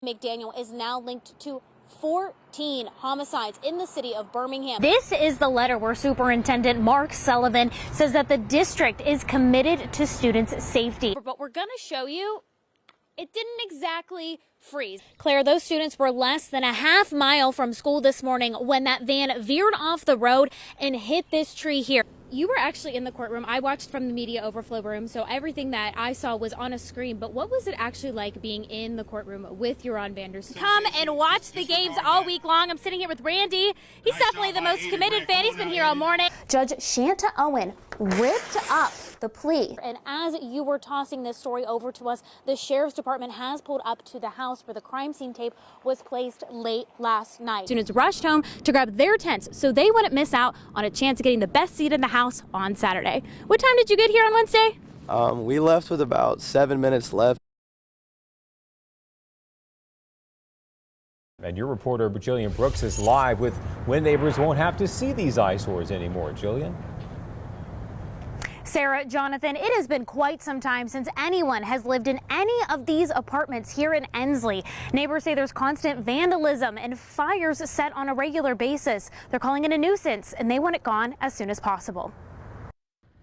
McDaniel is now linked to 14 homicides in the city of Birmingham. This is the letter where Superintendent Mark Sullivan says that the district is committed to students' safety. But we're going to show you it didn't exactly freeze. Claire, those students were less than a half mile from school this morning when that van veered off the road and hit this tree here. You were actually in the courtroom. I watched from the media overflow room, so everything that I saw was on a screen. But what was it actually like being in the courtroom with Ron Vandersteen? Come and watch the games all week long. I'm sitting here with Randy. He's definitely the most committed fan. He's been here all morning. Judge Shanta Owen ripped up the plea. And as you were tossing this story over to us, the Sheriff's Department has pulled up to the house where the crime scene tape was placed late last night. Students rushed home to grab their tents so they wouldn't miss out on a chance of getting the best seat in the house on Saturday. What time did you get here on Wednesday? We left with about 7 minutes left. And your reporter, Gillian Brooks, is live with when neighbors won't have to see these eyesores anymore. Gillian? Sarah, Jonathan, it has been quite some time since anyone has lived in any of these apartments here in Ensley. Neighbors say there's constant vandalism and fires set on a regular basis. They're calling it a nuisance and they want it gone as soon as possible.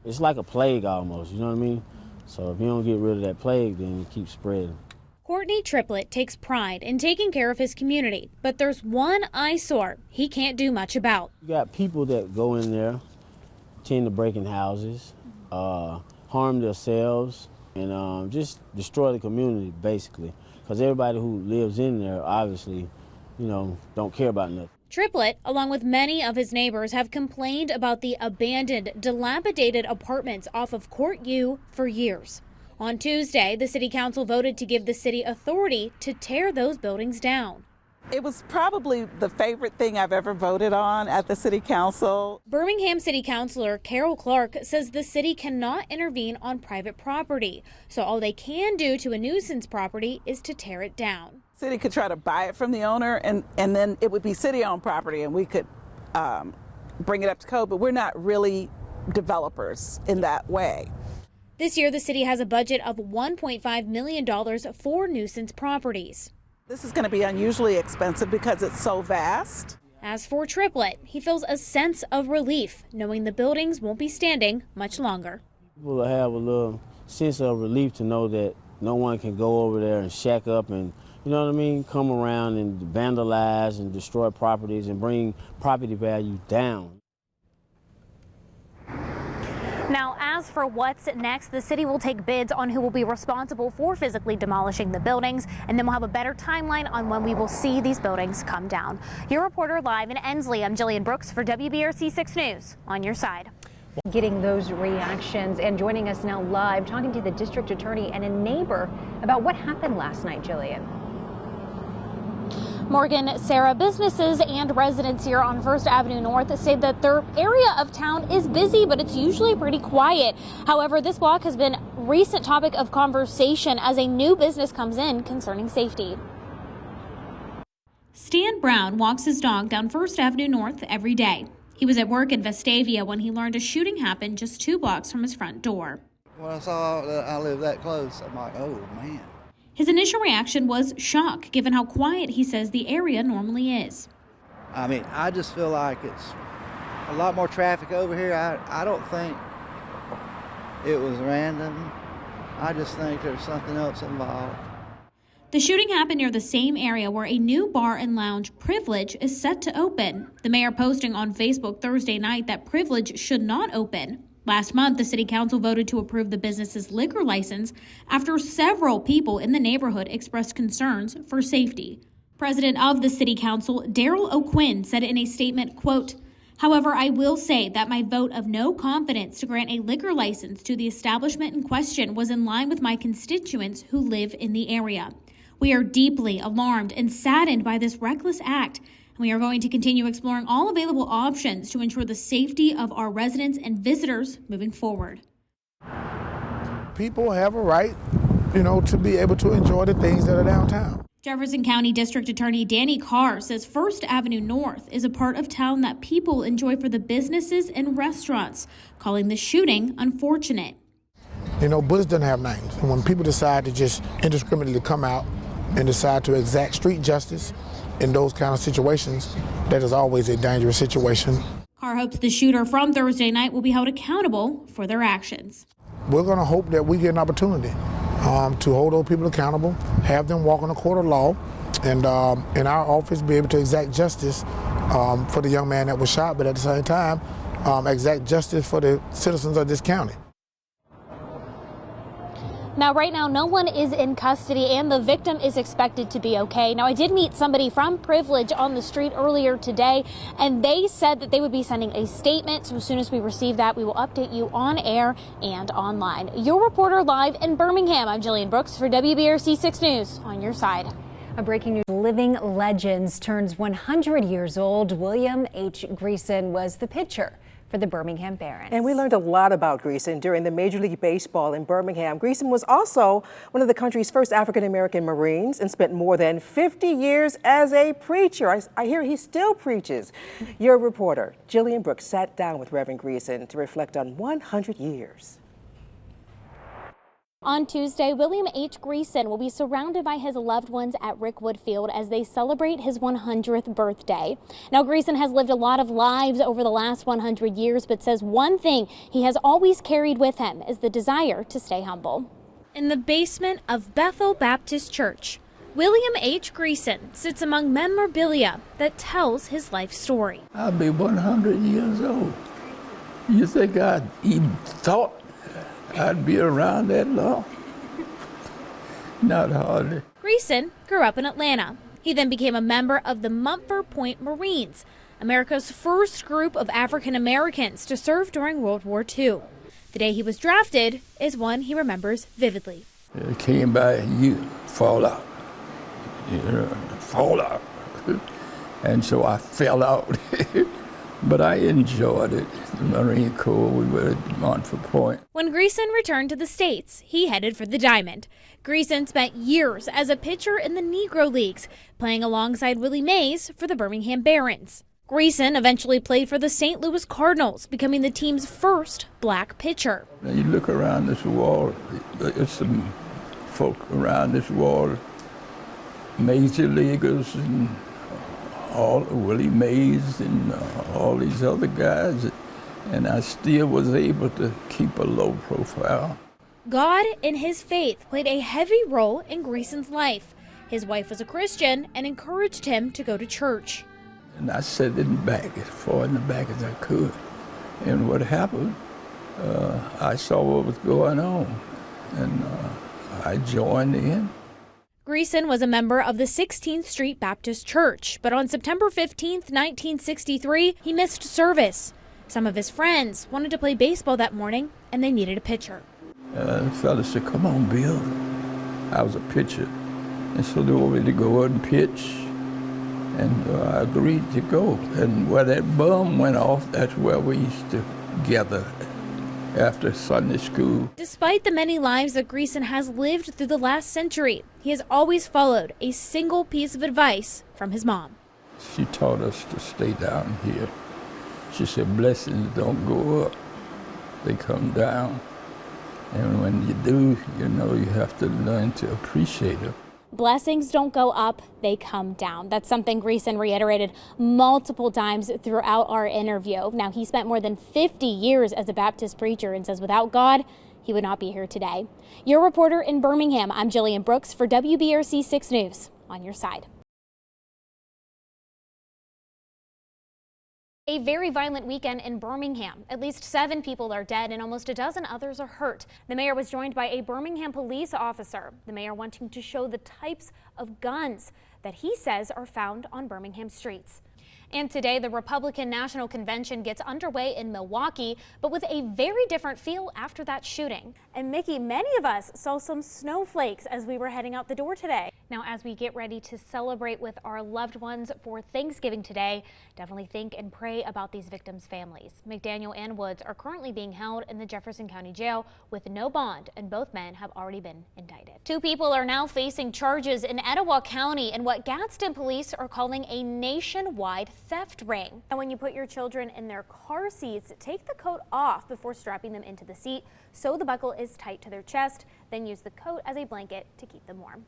It's like a plague almost, you know what I mean? So if you don't get rid of that plague, then it keeps spreading. Courtney Triplett takes pride in taking care of his community, but there's one eyesore he can't do much about. You got people that go in there, tend to break in houses, harm themselves, and just destroy the community, basically. Because everybody who lives in there, obviously, you know, don't care about nothing. Triplett, along with many of his neighbors, have complained about the abandoned, dilapidated apartments off of Court U for years. On Tuesday, the city council voted to give the city authority to tear those buildings down. It was probably the favorite thing I've ever voted on at the city council. Birmingham City Councilor Carol Clark says the city cannot intervene on private property. So all they can do to a nuisance property is to tear it down. City could try to buy it from the owner and then it would be city-owned property and we could bring it up to code, but we're not really developers in that way. This year, the city has a budget of $1.5 million for nuisance properties. This is going to be unusually expensive because it's so vast. As for Triplett, he feels a sense of relief knowing the buildings won't be standing much longer. People will have a little sense of relief to know that no one can go over there and shack up and, you know what I mean, come around and vandalize and destroy properties and bring property value down. Now, as for what's next, the city will take bids on who will be responsible for physically demolishing the buildings, and then we'll have a better timeline on when we will see these buildings come down. Your reporter live in Ensley, I'm Gillian Brooks for WBRC 6 News, on your side. Getting those reactions and joining us now live, talking to the district attorney and a neighbor about what happened last night, Gillian. Morgan, Sarah, businesses and residents here on First Avenue North say that their area of town is busy, but it's usually pretty quiet. However, this block has been a recent topic of conversation as a new business comes in concerning safety. Stan Brown walks his dog down First Avenue North every day. He was at work in Vestavia when he learned a shooting happened just 2 blocks from his front door. When I saw that I lived that close, I'm like, oh, man. His initial reaction was shock, given how quiet he says the area normally is. I mean, I just feel like it's a lot more traffic over here. I don't think it was random. I just think there's something else involved. The shooting happened near the same area where a new bar and lounge, Privilege, is set to open. The mayor posting on Facebook Thursday night that Privilege should not open. Last month, the city council voted to approve the business's liquor license after several people in the neighborhood expressed concerns for safety. President of the city council, Daryl O'Quinn, said in a statement, quote, "However, I will say that my vote of no confidence to grant a liquor license to the establishment in question was in line with my constituents who live in the area. We are deeply alarmed and saddened by this reckless act. We are going to continue exploring all available options to ensure the safety of our residents and visitors moving forward." People have a right, to be able to enjoy the things that are downtown. Jefferson County District Attorney Danny Carr says First Avenue North is a part of town that people enjoy for the businesses and restaurants, calling the shooting unfortunate. Bullets doesn't have names. And when people decide to just indiscriminately come out and decide to exact street justice in those kind of situations, that is always a dangerous situation. Carr hopes the shooter from Thursday night will be held accountable for their actions. We're going to hope that we get an opportunity to hold those people accountable, have them walk in the court of law, and in our office be able to exact justice for the young man that was shot, but at the same time, exact justice for the citizens of this county. Now, right now, no one is in custody and the victim is expected to be okay. Now, I did meet somebody from Privilege on the street earlier today, and they said that they would be sending a statement. So as soon as we receive that, we will update you on air and online. Your reporter live in Birmingham, I'm Gillian Brooks for WBRC 6 News, on your side. A breaking news: Living Legends turns 100 years old. William H. Greason was the pitcher for the Birmingham Barons. And we learned a lot about Greason during the Major League Baseball in Birmingham. Greason was also one of the country's first African-American Marines and spent more than 50 years as a preacher. I hear he still preaches. Your reporter, Gillian Brooks, sat down with Reverend Greason to reflect on 100 years. On Tuesday, William H. Greason will be surrounded by his loved ones at Rickwood Field as they celebrate his 100th birthday. Now, Greason has lived a lot of lives over the last 100 years, but says one thing he has always carried with him is the desire to stay humble. In the basement of Bethel Baptist Church, William H. Greason sits among memorabilia that tells his life story. I'll be 100 years old. You think I'd even thought I'd be around that long? Not hardly. Greason grew up in Atlanta. He then became a member of the Mumford Point Marines, America's first group of African Americans to serve during World War II. The day he was drafted is one he remembers vividly. It came by, you fall out. Fall out. And so I fell out. But I enjoyed it. The Marine Corps, we were at Mumford Point. When Greason returned to the States, he headed for the Diamond. Greason spent years as a pitcher in the Negro Leagues, playing alongside Willie Mays for the Birmingham Barons. Greason eventually played for the St. Louis Cardinals, becoming the team's first black pitcher. Now you look around this wall, there's some folk around this wall, major leaguers and all Willie Mays and all these other guys, and I still was able to keep a low profile. God and his faith played a heavy role in Greason's life. His wife was a Christian and encouraged him to go to church. And I sat in the back, as far in the back as I could. And what happened, I saw what was going on, and I joined in. Greason was a member of the 16th Street Baptist Church, but on September 15th, 1963, he missed service. Some of his friends wanted to play baseball that morning, and they needed a pitcher. The fella said, "Come on, Bill." I was a pitcher, and so they wanted me to go out and pitch, and I agreed to go. And where that bum went off, that's where we used to gather after Sunday school. Despite the many lives that Greason has lived through the last century, he has always followed a single piece of advice from his mom. She taught us to stay down here. She said, blessings don't go up, they come down. And when you do, you know you have to learn to appreciate them. Blessings don't go up, they come down. That's something Greason reiterated multiple times throughout our interview. Now, he spent more than 50 years as a Baptist preacher and says without God, he would not be here today. Your reporter in Birmingham, I'm Gillian Brooks for WBRC 6 News, on your side. A very violent weekend in Birmingham. At least 7 people are dead and almost a dozen others are hurt. The mayor was joined by a Birmingham police officer. The mayor wanting to show the types of guns that he says are found on Birmingham streets. And today, the Republican National Convention gets underway in Milwaukee, but with a very different feel after that shooting. And Mickey, many of us saw some snowflakes as we were heading out the door today. Now, as we get ready to celebrate with our loved ones for Thanksgiving today, definitely think and pray about these victims' families. McDaniel and Woods are currently being held in the Jefferson County Jail with no bond, and both men have already been indicted. 2 people are now facing charges in Etowah County in what Gadsden police are calling a nationwide theft ring. And when you put your children in their car seats, take the coat off before strapping them into the seat so the buckle is tight to their chest, then use the coat as a blanket to keep them warm.